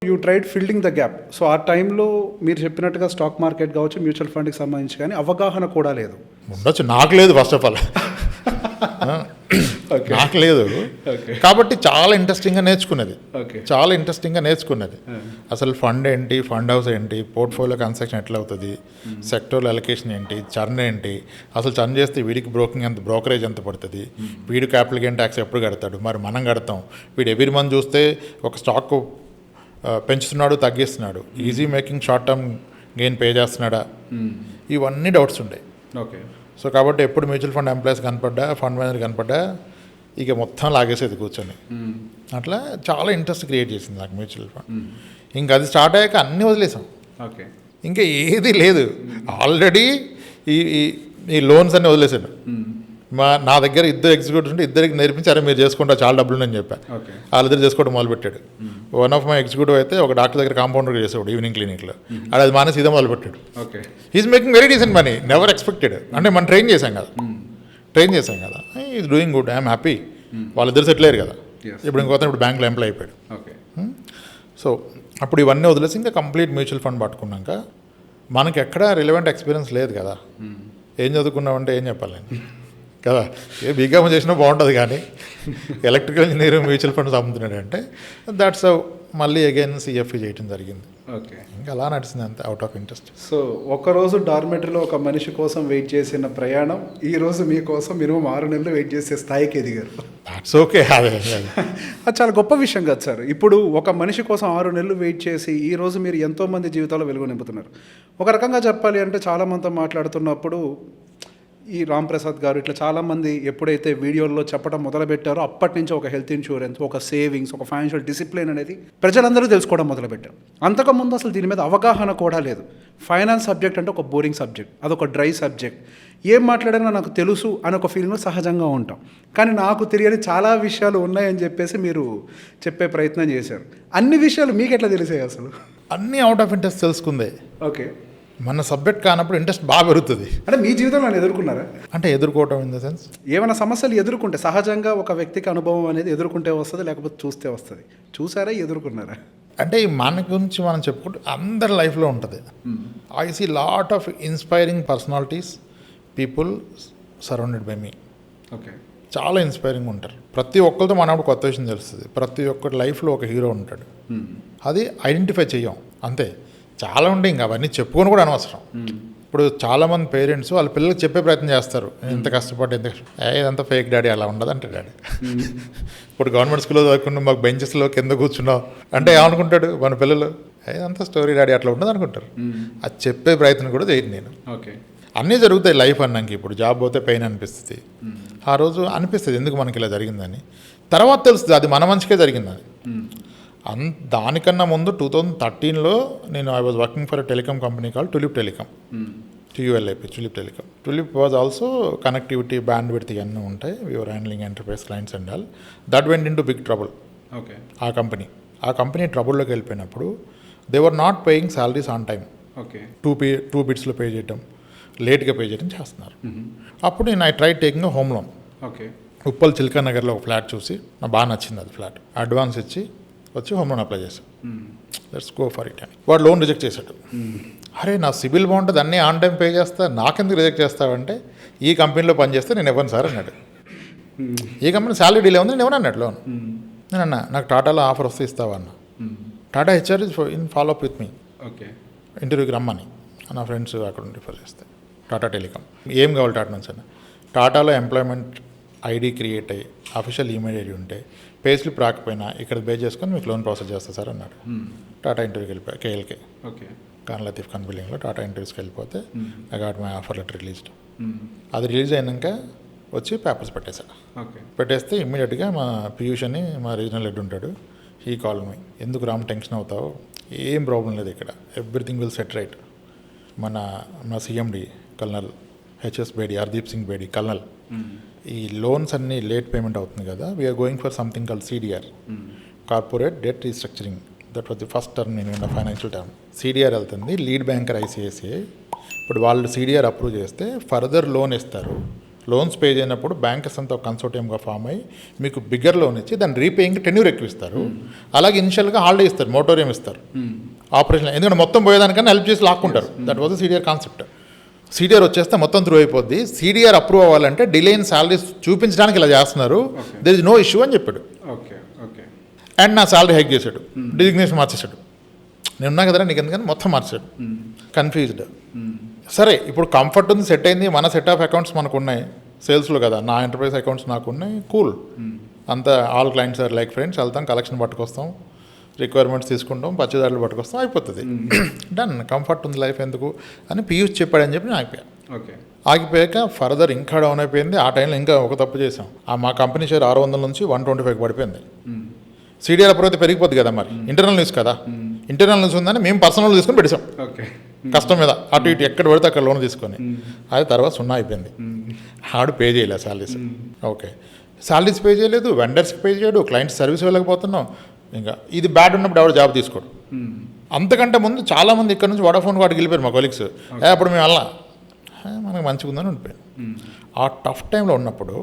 You tried fielding the gap. So ఆ టైంలో మీరు చెప్పినట్టుగా స్టాక్ మార్కెట్ కావచ్చు, మ్యూచువల్ ఫండ్కి సంబంధించి కానీ అవగాహన కూడా లేదు. ఉండొచ్చు, నాకు లేదు ఫస్ట్ ఆఫ్ ఆల్. నాకు లేదు. కాబట్టి చాలా ఇంట్రెస్టింగ్గా నేర్చుకున్నది. చాలా ఇంట్రెస్టింగ్గా నేర్చుకున్నది. అసలు ఫండ్ ఏంటి, ఫండ్ హౌస్ ఏంటి, పోర్ట్ఫోలియో కన్స్ట్రక్షన్ ఎట్లా అవుతుంది, సెక్టోరల్ అలొకేషన్ ఏంటి, చర్న్ ఏంటి, అసలు చర్న్ చేస్తే వీడికి బ్రోకరేజ్ ఎంత పడుతుంది, వీడు క్యాపిటల్ గెయిన్ ట్యాక్స్ ఎప్పుడు కడతాడు, మరి మనం కడతాం, వీడు ఎవ్రీ మంత్ చూస్తే ఒక స్టాక్ పెంచుతున్నాడు తగ్గిస్తున్నాడు, is he making short term gain pay చేస్తున్నాడా, ఇవన్నీ డౌట్స్ ఉంటాయి. ఓకే. సో కాబట్టి ఎప్పుడు మ్యూచువల్ ఫండ్ ఎంప్లాయీస్ కనపడ్డా, ఫండ్ మేనేజర్ కనపడ్డా ఇక మొత్తం లాగేసేది కూర్చొని. అట్లా చాలా ఇంట్రెస్ట్ క్రియేట్ చేసింది నాకు మ్యూచువల్ ఫండ్. ఇంకా అది స్టార్ట్ అయ్యాక అన్నీ వదిలేసాం. ఓకే. ఇంకా ఏది లేదు. ఆల్రెడీ ఈ లోన్స్ అన్నీ వదిలేసాను. నా దగ్గర ఇద్దరు ఎగ్జిక్యూటివ్స్ ఉంటే ఇద్దరికి నేర్పించారు, మీరు చేసుకుంటా చాలా డబ్బులు ఉందని చెప్పాను. వాళ్ళిద్దరు చేసుకోవడం మొదలుపెట్టాడు. వన్ ఆఫ్ మై ఎగ్జిక్యూటివ్ అయితే ఒక డాక్టర్ దగ్గర కాంపౌండర్ చేసేవాడు ఈవినింగ్ క్లినిక్లో. అది మానేసి ఇదే మొదలుపెట్టాడు. Is making very decent money, never expected. అంటే మనం ట్రైన్ చేశాం కదా, is doing good, I'm happy. వాళ్ళిద్దరు సెటిల్ అయ్యారు కదా. ఇప్పుడు ఇప్పుడు బ్యాంక్లో ఎంప్లాయ్ అయిపోయాడు. సో అప్పుడు ఇవన్నీ వదిలేసి ఇంకా కంప్లీట్ మ్యూచువల్ ఫండ్ పట్టుకున్నాక మనకి ఎక్కడా రిలవెంట్ ఎక్స్పీరియన్స్ లేదు కదా. ఏం చదువుకున్నామంటే ఏం చెప్పాలి నేను కదా, ఏ బీకామ్ చేసినా బాగుంటుంది, కానీ ఎలక్ట్రికల్ ఇంజనీరింగ్ మ్యూచువల్ ఫండ్స్ అమ్ముతున్నాడు అంటే దాట్స్ మళ్ళీ అగైన్ సిఎఫ్ఈ చేయడం జరిగింది. ఓకే. ఇంకా అలా నడిచింది అంతే, అవుట్ ఆఫ్ ఇంట్రెస్ట్. సో ఒకరోజు డార్మెటరీలో ఒక మనిషి కోసం వెయిట్ చేసిన ప్రయాణం ఈరోజు మీకోసం మినిమం 6 నెలలు వెయిట్ చేసే స్థాయికి ఎదిగారు. That's okay. అది చాలా గొప్ప విషయం కదా సార్. ఇప్పుడు ఒక మనిషి కోసం 6 నెలలు వెయిట్ చేసి ఈరోజు మీరు ఎంతోమంది జీవితాల్లో వెలుగు నింపుతున్నారు. ఒక రకంగా చెప్పాలి అంటే చాలామందితో మాట్లాడుతున్నప్పుడు ఈ రామ్ ప్రసాద్ గారు ఇట్లా చాలామంది ఎప్పుడైతే వీడియోల్లో చెప్పడం మొదలుపెట్టారో అప్పటి నుంచి ఒక హెల్త్ ఇన్సూరెన్స్, ఒక సేవింగ్స్, ఒక ఫైనాన్షియల్ డిసిప్లిన్ అనేది ప్రజలందరూ తెలుసుకోవడం మొదలుపెట్టారు. అంతకుముందు అసలు దీని మీద అవగాహన కూడా లేదు. ఫైనాన్స్ సబ్జెక్ట్ అంటే ఒక బోరింగ్ సబ్జెక్ట్, అదొక డ్రై సబ్జెక్ట్. ఏం మాట్లాడినా నాకు తెలుసు అని ఒక ఫీలింగ్లో సహజంగా ఉంటాం. కానీ నాకు తెలియని చాలా విషయాలు ఉన్నాయని చెప్పేసి మీరు చెప్పే ప్రయత్నం చేశారు. అన్ని విషయాలు మీకు ఎట్లా తెలిసాయి అసలు? అన్నీ అవుట్ ఆఫ్ ఇంట్రెస్ట్ తెలుసుకుందే. ఓకే. మన సబ్జెక్ట్ కానప్పుడు ఇంట్రెస్ట్ బాగా పెరుగుతుంది. అంటే మీ జీవితంలో ఎదుర్కొన్నారా? అంటే ఎదుర్కోవటం ఇన్ ద సెన్స్ ఏమైనా సమస్యలు ఎదుర్కొంటే సహజంగా ఒక వ్యక్తికి అనుభవం అనేది ఎదుర్కొంటే వస్తుంది, లేకపోతే చూస్తే వస్తుంది. చూసారా, ఎదుర్కొన్నారా? అంటే మన గురించి మనం చెప్పుకుంటే అందరి లైఫ్లో ఉంటుంది. I see lot of inspiring personalities, people surrounded by me. Okay. చాలా ఇన్స్పైరింగ్ ఉంటారు. ప్రతి ఒక్కరితో మనప్పుడు కొత్త విషయం తెలుస్తుంది. ప్రతి ఒక్కరి లైఫ్లో ఒక హీరో ఉంటాడు. అది ఐడెంటిఫై చెయ్యం అంతే. చాలా ఉంటాయి, ఇంకా అవన్నీ చెప్పుకొని కూడా అనవసరం. ఇప్పుడు చాలామంది పేరెంట్స్ వాళ్ళ పిల్లలకి చెప్పే ప్రయత్నం చేస్తారు, ఎంత కష్టపడి ఇదంతా ఫేక్ డాడీ అలా ఉండదు అంటే డాడీ. ఇప్పుడు గవర్నమెంట్ స్కూల్లో చదువుకుంటూ మాకు బెంచెస్లో కింద కూర్చున్నావు అంటే ఏమనుకుంటాడు మన పిల్లలు, ఇదంతా స్టోరీ డాడీ అట్లా ఉండదు అనుకుంటారు. అది చెప్పే ప్రయత్నం కూడా చేయను నేను. ఓకే. అన్నీ జరుగుతాయి లైఫ్ అన్నాక. ఇప్పుడు జాబ్ పోతే పెయిన్ అనిపిస్తుంది, ఆ రోజు అనిపిస్తుంది ఎందుకు మనకి ఇలా జరిగిందని. తర్వాత తెలుస్తుంది అది మన మంచికే జరిగిందని. దానికన్నా ముందు 2013లో నేను I was working for a telecom company call Tulip telecom, TULIP, Tulip telecom. Tulip was also connectivity, bandwidth ఇవన్నీ ఉంటాయి. We're handling enterprise clients and all. That went into big trouble. Okay. ఆ company ట్రబుల్లోకి వెళ్ళిపోయినప్పుడు they were not paying salaries on time. Okay. Two బిట్స్లో pay చేయటం, లేట్గా pay చేయడం చేస్తున్నారు. అప్పుడు నేను I try taking home loan. Okay. Uppal Chilka నగర్లో ఒక ఫ్లాట్ చూసి నాకు బాగా నచ్చింది. అది ఫ్లాట్ అడ్వాన్స్ ఇచ్చి వచ్చి హోమ్ లోన్ అప్లై చేశాను. లెట్స్ గో ఫర్ ఇట్ అని వాడు లోన్ రిజెక్ట్ చేశాడు. అరే నా సిబిల్ బాగుంటుంది, అన్నీ ఆన్ టైం పే చేస్తా, నాకెందుకు రిజెక్ట్ చేస్తావంటే ఈ కంపెనీలో పనిచేస్తే నేను ఇవ్వను సార్ అన్నాడు. ఈ కంపెనీ శాలరీ డీలే ఉంది, నేను ఇవ్వను అన్నాడు లోన్. నేను అన్నా నాకు టాటాలో ఆఫర్ వస్తే ఇస్తావా అన్న. Tata HR in follow up with me, okay, ఇంటర్వ్యూకి రమ్మని నా ఫ్రెండ్స్ అక్కడ రిఫర్ చేస్తే. టాటా టెలికామ్ ఏం కావాలి టాటా నుంచి అన్న. టాటాలో ఎంప్లాయ్మెంట్ ఐడి క్రియేట్ అయ్యి అఫీషియల్ ఈమెయిల్ ఐడి ఉంటే పే స్లిప్ రాకపోయినా ఇక్కడ పే చేసుకొని మీకు లోన్ ప్రాసెస్ చేస్తా సార్ అన్నాడు. టాటా ఇంటర్వ్యూకి వెళ్ళిపోయా, KLK, ఓకే, ఖాన్ లతీఫ్ ఖాన్ బిల్డింగ్లో టాటా ఇంటర్వ్యూస్కి వెళ్ళిపోతే I got my offer letter released. అది రిలీజ్ అయినాక వచ్చి పేపర్స్ పెట్టేశాడు. పెట్టేస్తే ఇమ్మీడియట్గా మా పీయూష్ అని మా రీజనల్ హెడ్ ఉంటాడు, ఈ కాల్ మీ, ఎందుకు రామ్ టెన్షన్ అవుతావు, ఏం ప్రాబ్లం లేదు ఇక్కడ, ఎవ్రీథింగ్ విల్ సెట్ రైట్. మన CMD colonel HS Bedi, Hardeep Singh Bedi colonel, ఈ లోన్స్ అన్నీ లేట్ పేమెంట్ అవుతుంది కదా, we're going for something call CDR, corporate debt restructuring. That was the first term నేను ఉన్న ఫైనాన్షియల్ టర్మ్. CDR వెళ్తుంది, లీడ్ బ్యాంకర్ ICICI. ఇప్పుడు వాళ్ళు CDR అప్రూవ్ చేస్తే ఫర్దర్ లోన్ ఇస్తారు, లోన్స్ పే చేయనప్పుడు బ్యాంకర్స్ అంతా ఒక కన్సోర్టియంగా ఫామ్ అయ్యి మీకు బిగ్గర్ లోన్ ఇచ్చి దాన్ని రీపేయింగ్ టెన్యూర్ ఎక్కువ ఇస్తారు. అలాగే ఇనిషియల్గా హాలిడే ఇస్తారు, మోటోరియం ఇస్తారు ఆపరేషన్, ఎందుకంటే మొత్తం పోయేదానికన్నా హెల్ప్ చేసి లాక్కుంటారు. That was CDR concept. CDR వచ్చేస్తే మొత్తం త్రూ అయిపోద్ది. సీడిఆర్ అప్రూవ్ అవ్వాలంటే డిలే ఇన్ శాలరీస్ చూపించడానికి ఇలా చేస్తున్నారు, దెర్ ఇస్ నో ఇష్యూ అని చెప్పాడు. అండ్ నా శాలరీ హైక్ చేశాడు, డిజిగ్నేషన్ మార్చేశాడు. నేను ఉన్నా కదరా నీకు ఎందుకని మొత్తం మార్చాడు. కన్ఫ్యూజ్డ్. సరే ఇప్పుడు కంఫర్ట్ ఉంది, సెట్ అయింది, మన సెట్ ఆఫ్ అకౌంట్స్ మనకు ఉన్నాయి సేల్స్లో కదా, నా ఎంటర్ప్రైజ్ అకౌంట్స్ నాకు ఉన్నాయి, కూల్. అంతా all clients are like friends, వెళ్తాం కలెక్షన్ పట్టుకొస్తాం, రిక్వైర్మెంట్స్ తీసుకుంటాం, పచ్చిదారులు పట్టుకొస్తాం, అయిపోతుంది. డన్. కంఫర్ట్ ఉంది లైఫ్ ఎందుకు అని పీయూష్ చెప్పాడని చెప్పి నేను ఆగిపోయా. ఆగిపోయాక ఫర్దర్ ఇంకా డౌన్ అయిపోయింది. ఆ టైంలో ఇంకా ఒక తప్పు చేసాం. మా కంపెనీ షేర్ 600 నుంచి 125 పడిపోయింది. సీడీఆర్ అప్రూవ్ అయితే పెరిగిపోద్ది కదా, మరి ఇంటర్నల్ న్యూస్ కదా, ఇంటర్నల్ న్యూస్ ఉందని మేము పర్సనల్ తీసుకొని పెట్టాం కష్టం మీద, అటు ఇటు ఎక్కడ పడితే అక్కడ లోన్ తీసుకొని. అది తర్వాత 0 అయిపోయింది. ఆడు పే చేయలే శాలరీస్. ఓకే, శాలరీస్ పే చేయలేదు, వెండర్స్కి పే చేయడు, క్లయింట్స్ సర్వీస్ వెళ్ళకపోతున్నాం. ఇంకా ఇది బ్యాడ్ ఉన్నప్పుడు ఎవరు జాబ్ తీసుకోడు. అంతకంటే ముందు చాలామంది ఇక్కడ నుంచి వడాఫోన్ వాటికి వెళ్ళిపోయారు మా కొలీగ్స్. అప్పుడు మేము అలా మనకు మంచిగా ఉందని ఉండిపోయాను. ఆ టఫ్ టైంలో ఉన్నప్పుడు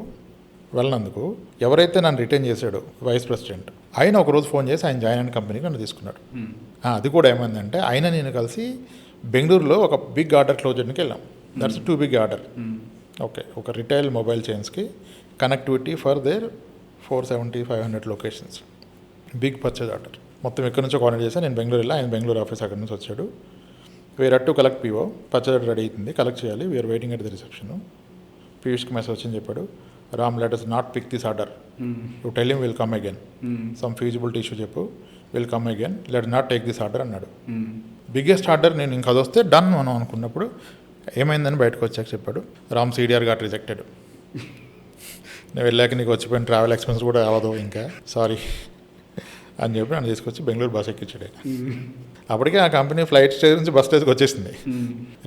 వెళ్ళినందుకు ఎవరైతే నన్ను రిటైన్ చేశాడో వైస్ ప్రెసిడెంట్, ఆయన ఒకరోజు ఫోన్ చేసి ఆయన జాయిన్ అయిన కంపెనీకి నన్ను తీసుకున్నాడు. అది కూడా ఏమైందంటే ఆయన నేను కలిసి బెంగళూరులో ఒక బిగ్ ఆర్డర్ క్లోజర్కి వెళ్ళాం. That's 2 big order. ఓకే, ఒక రిటైల్ మొబైల్ చైన్స్కి connectivity for their 470-500 locations, big purchase order. మొత్తం ఎక్కడి నుంచో కోఆర్డినేట్ చేశాను. నేను బెంగళూరు వెళ్ళా, ఆయన బెంగళూరు ఆఫీస్ అక్కడి నుంచి వచ్చాడు. We're to collect PO, purchase order ready అవుతుంది, కలెక్ట్ చేయాలి, we're waiting at the reception. పీయూష్కి మెసేజ్ వచ్చింది, చెప్పాడు, Ram let us not pick this order, you tell him will come again, some feasibility issue చెప్పు, will come again, let not take this order అన్నాడు. Biggest order. నేను ఇంకా అది వస్తే done మనం అనుకున్నప్పుడు ఏమైందని బయటకు వచ్చాక చెప్పాడు, రామ్ సీడీఆర్ గాట్ రిజెక్టెడ్, నేను వెళ్ళాక నీకు వచ్చిపోయిన ట్రావెల్ ఎక్స్పెన్స్ కూడా అవ్వదు ఇంకా, సారీ అని చెప్పి నన్ను తీసుకొచ్చి బెంగళూరు బస్ ఎక్కించాడు. అప్పటికే ఆ కంపెనీ ఫ్లైట్ స్టేజ్ నుంచి బస్ స్టేజ్కి వచ్చేసింది.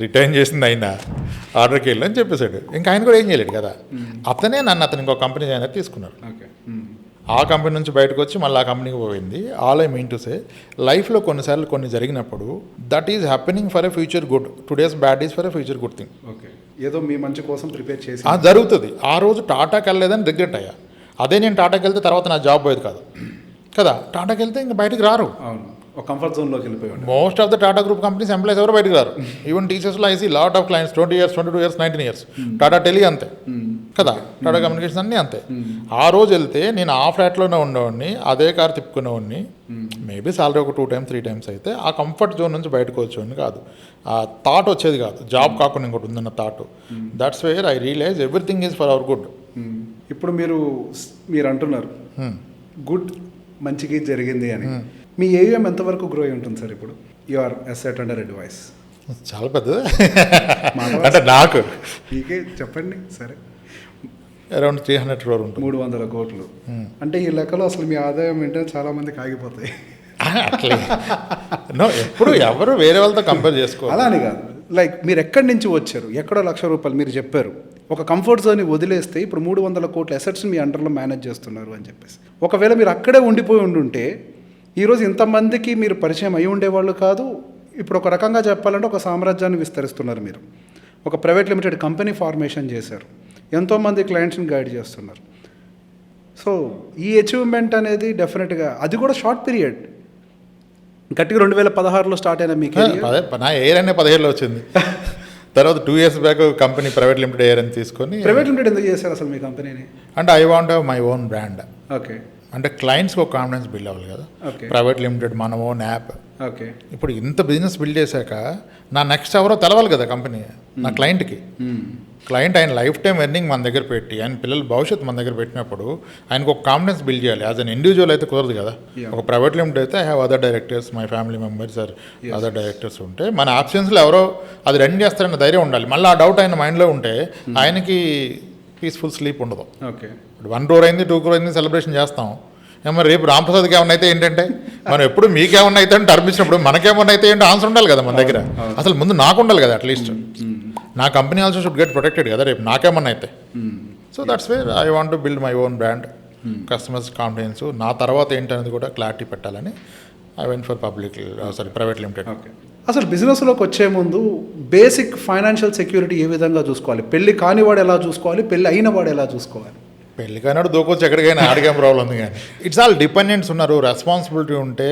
రిటైన్ చేసింది ఆయన, ఆర్డర్కి వెళ్ళి అని చెప్పేశాడు. ఇంకా ఆయన కూడా ఏం చేయలేడు కదా. అతనే నన్ను ఇంకో కంపెనీ జాయిన్ అయితే తీసుకున్నారు. ఆ కంపెనీ నుంచి బయటకు వచ్చి మళ్ళీ ఆ కంపెనీకి పోయింది. All I mean to say, లైఫ్లో కొన్నిసార్లు కొన్ని జరిగినప్పుడు that is happening for a future good, today's bad is for a future good thing. ఏదో మీ మంచి కోసం ప్రిపేర్ చేసి జరుగుతుంది. ఆ రోజు టాటాకి వెళ్ళలేదని రిగ్రెట్ అయ్యా. అదే నేను టాటాకి వెళ్తే తర్వాత నా జాబ్ పోయేది కాదు కదా. టాటాకి వెళ్తే ఇంకా బయటకు రారు. అవును, ఒక కంఫర్ట్ జోన్లోకి వెళ్ళిపోయాడు. Most of the Tata group companies employees ఎవరు బయటకు రారు. ఈవెన్ టీచర్స్లో I see lot of clients 20 years, 22 years, 19 years. Tata tele అంతే కదా, టాటా కమ్యూనికేషన్ అన్నీ అంతే. ఆ రోజు వెళ్తే నేను ఆ ఫ్లాట్లోనే ఉండేవాడిని, అదే కార్ తిప్పుకునేవాడిని. మేబీ సాలరీ ఒక 2 times 3 times అయితే ఆ కంఫర్ట్ జోన్ నుంచి బయటకు వచ్చేవాడిని కాదు. ఆ థాట్ వచ్చేది కాదు, జాబ్ కాకుండా ఇంకోటి ఉందన్న thought. That's where I realise everything is for our good. ఇప్పుడు మీరు అంటున్నారు గుడ్, మంచికి జరిగింది అని. మీ ఏఎం ఎంతవరకు గ్రో అయి ఉంటుంది సార్ ఇప్పుడు? యువర్ అసెట్ అండర్ అడ్వైస్ చాలా పెద్దది అంటే నాకు మీకే చెప్పండి. సరే, అరౌండ్ 300 crore ఉంటుంది. 300 కోట్లు అంటే ఈ లెక్కలో అసలు మీ ఆదాయం ఏంటంటే చాలా మందికి ఆగిపోతాయి. అట్లే ఎప్పుడు ఎవరు వేరే వాళ్ళతో కంపేర్ చేసుకోవాలి అలా అని కాదు. లైక్ మీరు ఎక్కడి నుంచి వచ్చారు, ఎక్కడో ₹1,00,000 మీరు చెప్పారు. ఒక కంఫర్ట్ జోన్ని వదిలేస్తే ఇప్పుడు 300 కోట్ల అసెట్స్ మీ అండర్లో మేనేజ్ చేస్తున్నారు అని చెప్పేసి. ఒకవేళ మీరు అక్కడే ఉండిపోయి ఉండుంటే ఈరోజు ఇంతమందికి మీరు పరిచయం అయి ఉండేవాళ్ళు కాదు. ఇప్పుడు ఒక రకంగా చెప్పాలంటే ఒక సామ్రాజ్యాన్ని విస్తరిస్తున్నారు మీరు. ఒక ప్రైవేట్ లిమిటెడ్ కంపెనీ ఫార్మేషన్ చేశారు, ఎంతోమంది క్లయింట్స్ని గైడ్ చేస్తున్నారు. సో ఈ అచీవ్మెంట్ అనేది డెఫినెట్గా అది కూడా షార్ట్ పీరియడ్. గట్టిగా 2016లో స్టార్ట్ అయిన మీకు నా ఎయిర్ అనే 17లో వచ్చింది. తర్వాత 2 years back company private limited air అని తీసుకొని. ప్రైవేట్ లిమిటెడ్ ఎందుకు చేశారు అసలు మీ కంపెనీని? అంటే I want my own brand. Okay, అంటే క్లయింట్స్కి ఒక కాన్ఫిడెన్స్ బిల్డ్ అవ్వాలి కదా. ప్రైవేట్ లిమిటెడ్ మన ఓన్ యాప్. ఓకే, ఇప్పుడు ఇంత బిజినెస్ బిల్డ్ చేశాక నా నెక్స్ట్ ఎవరో తెలవాలి కదా కంపెనీ నా క్లయింట్కి. క్లయింట్ ఆయన లైఫ్ టైం ఎర్నింగ్ మన దగ్గర పెట్టి, ఆయన పిల్లల భవిష్యత్తు మన దగ్గర పెట్టినప్పుడు ఆయనకు ఒక కాన్ఫిడెన్స్ బిల్డ్ చేయాలి. యాజ్ అన్ ఇండివిజువల్ అయితే కుదరదు కదా. ఒక ప్రైవేట్ లిమిటెడ్ అయితే I have other directors, my family members are other directors ఉంటే మన ఆప్షన్స్లో ఎవరో అది రన్ చేస్తారన్న ధైర్యం ఉండాలి. మళ్ళీ ఆ డౌట్ ఆయన మైండ్లో ఉంటే ఆయనకి పీస్ఫుల్ స్లీప్ ఉండదు. ఓకే, 1 crore అయింది, 2 crore అయింది, సెలబ్రేషన్ చేస్తాం. మరి రేపు రాంప్రసాద్కి ఏమన్నా అయితే ఏంటంటే మనం ఎప్పుడు మీకేమన్నా అయితే అంటే టర్మ్ ఇచ్చినప్పుడు మనకేమన్నా అయితే ఏంటో ఆన్సర్ ఉండాలి కదా మన దగ్గర. అసలు ముందు నాకు ఉండాలి కదా అట్లీస్ట్. నా company also should get protected కదా రేపు నాకేమన్నా అయితే. So that's where I want to build my own brand, customers confidence. నా తర్వాత ఏంటనేది కూడా క్లారిటీ పెట్టాలని I went for private limited. Okay. అసలు బిజినెస్లోకి వచ్చే ముందు బేసిక్ ఫైనాన్షియల్ సెక్యూరిటీ ఏ విధంగా చూసుకోవాలి? పెళ్ళి కానివాడు ఎలా చూసుకోవాలి, పెళ్ళి అయిన వాడు ఎలా చూసుకోవాలి? పెళ్ళికైనాడు దూకొచ్చు ఎక్కడికైనా, ఆడికేం ప్రాబ్లం ఉంది. కానీ ఇట్స్ ఆల్ డిపెండెంట్స్ ఉన్నారు. రెస్పాన్సిబిలిటీ ఉంటే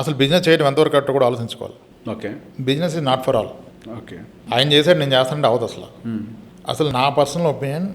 అసలు బిజినెస్ చేయడం ఎంతవరకు కరెక్ట్ కూడా ఆలోచించుకోవాలి. Okay, business is not for all. Okay, ఆయన చేసాడు నేను చేస్తానంటే అవదు అసలు. అసలు నా పర్సనల్ ఒపీనియన్